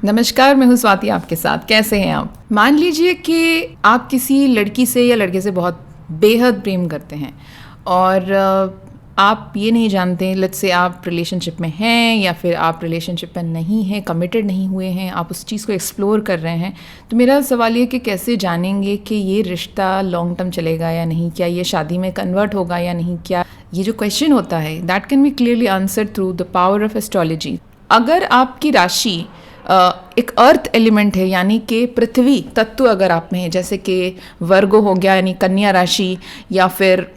नमस्कार, मैं हूँ स्वाति आपके साथ। कैसे हैं आप? मान लीजिए कि आप किसी लड़की से या लड़के से बहुत बेहद प्रेम करते हैं और आप ये नहीं जानते, लेट्स से आप रिलेशनशिप में हैं या फिर आप रिलेशनशिप में नहीं हैं, कमिटेड नहीं हुए हैं, आप उस चीज़ को एक्सप्लोर कर रहे हैं। तो मेरा सवाल ये कि कैसे जानेंगे कि ये रिश्ता लॉन्ग टर्म चलेगा या नहीं, क्या ये शादी में कन्वर्ट होगा या नहीं, क्या ये जो क्वेश्चन होता है that can be clearly answer through the power of astrology. अगर आपकी राशि एक अर्थ एलिमेंट है, यानी कि पृथ्वी तत्व अगर आप में है, जैसे कि वर्गो हो गया यानी कन्या राशि, या फिर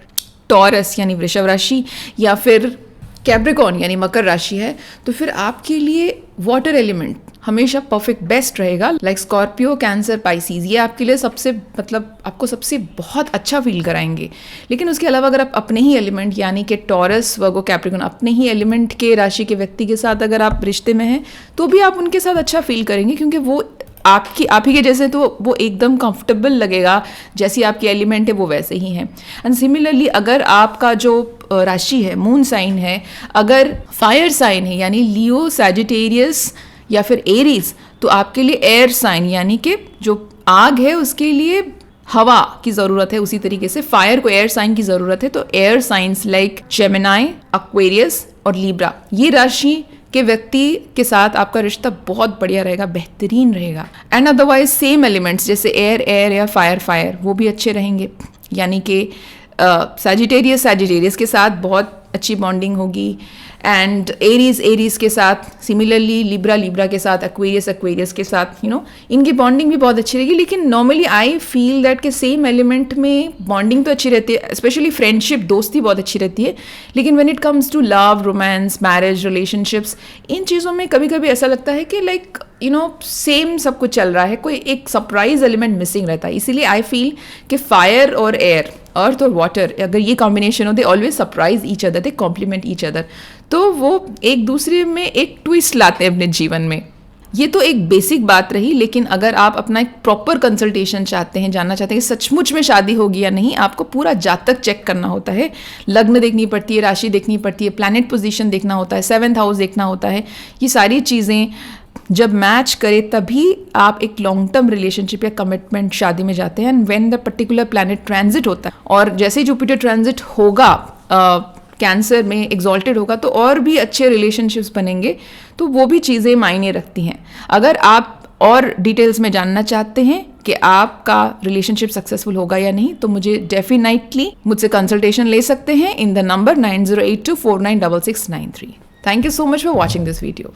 टॉरस यानी वृषभ राशि, या फिर कैप्रिकॉर्न यानी मकर राशि है, तो फिर आपके लिए वाटर एलिमेंट हमेशा परफेक्ट बेस्ट रहेगा। लाइक स्कॉर्पियो, कैंसर, पाइसीज, ये आपके लिए सबसे आपको सबसे बहुत अच्छा फील कराएंगे। लेकिन उसके अलावा अगर आप अपने ही एलिमेंट यानी कि टॉरस, वर्गो, कैप्रिकॉर्न, अपने ही एलिमेंट के राशि के व्यक्ति के साथ अगर आप रिश्ते में हैं तो भी आप उनके साथ अच्छा फील करेंगे, क्योंकि वो आप ही के जैसे, तो वो एकदम कंफर्टेबल लगेगा। जैसी आपकी एलिमेंट है वो वैसे ही हैं। एंड सिमिलरली अगर आपका जो राशि है, मून साइन है, अगर फायर साइन है यानी लियो, सैजिटेरियस या फिर एरीज, तो आपके लिए एयर साइन यानी कि जो आग है उसके लिए हवा की ज़रूरत है, उसी तरीके से फायर को एयर साइन की ज़रूरत है। तो air science like Gemini, Aquarius और लीब्रा, ये राशि के व्यक्ति के साथ आपका रिश्ता बहुत बढ़िया रहेगा, बेहतरीन रहेगा। एंड अदरवाइज सेम एलिमेंट्स जैसे एयर या फायर वो भी अच्छे रहेंगे, यानी कि सैजिटेरियस के साथ बहुत अच्छी बॉन्डिंग होगी, एंड एरीज के साथ सिमिलरली, लिब्रा के साथ, एक्वेरियस के साथ, इनकी बॉन्डिंग भी बहुत अच्छी रहेगी। लेकिन नॉर्मली आई फील दैट के सेम एलिमेंट में बॉन्डिंग तो अच्छी रहती है, स्पेशली फ्रेंडशिप, दोस्ती बहुत अच्छी रहती है। लेकिन when it comes to love, romance, marriage, relationships, इन चीज़ों में कभी कभी ऐसा लगता है कि लाइक सेम सब कुछ चल रहा है, कोई एक सरप्राइज एलिमेंट मिसिंग रहता है। इसीलिए आई फील कि फायर और एयर, अर्थ और वाटर, अगर ये कॉम्बिनेशन हो, they always surprise each other, they complement each other, तो वो एक दूसरे में एक ट्विस्ट लाते हैं अपने जीवन में। ये तो एक बेसिक बात रही। लेकिन अगर आप अपना एक प्रॉपर कंसल्टेशन चाहते हैं, जानना चाहते हैं कि सचमुच में शादी होगी या नहीं, आपको पूरा जातक चेक करना होता है, लग्न देखनी पड़ती है, राशि देखनी पड़ती है, प्लैनेट पोजीशन देखना होता है, 7th हाउस देखना होता है। ये सारी चीज़ें जब मैच करे तभी आप एक लॉन्ग टर्म रिलेशनशिप या कमिटमेंट शादी में जाते हैं। And when the particular planet transit होता है, और जैसे ही जुपिटर ट्रांजिट होगा कैंसर में, एग्जॉल्टेड होगा, तो और भी अच्छे रिलेशनशिप्स बनेंगे। तो वो भी चीज़ें मायने रखती हैं। अगर आप और डिटेल्स में जानना चाहते हैं कि आपका रिलेशनशिप सक्सेसफुल होगा या नहीं, तो मुझे डेफिनेटली मुझसे कंसल्टेशन ले सकते हैं in the number 9082496693। Thank you so much for watching this video.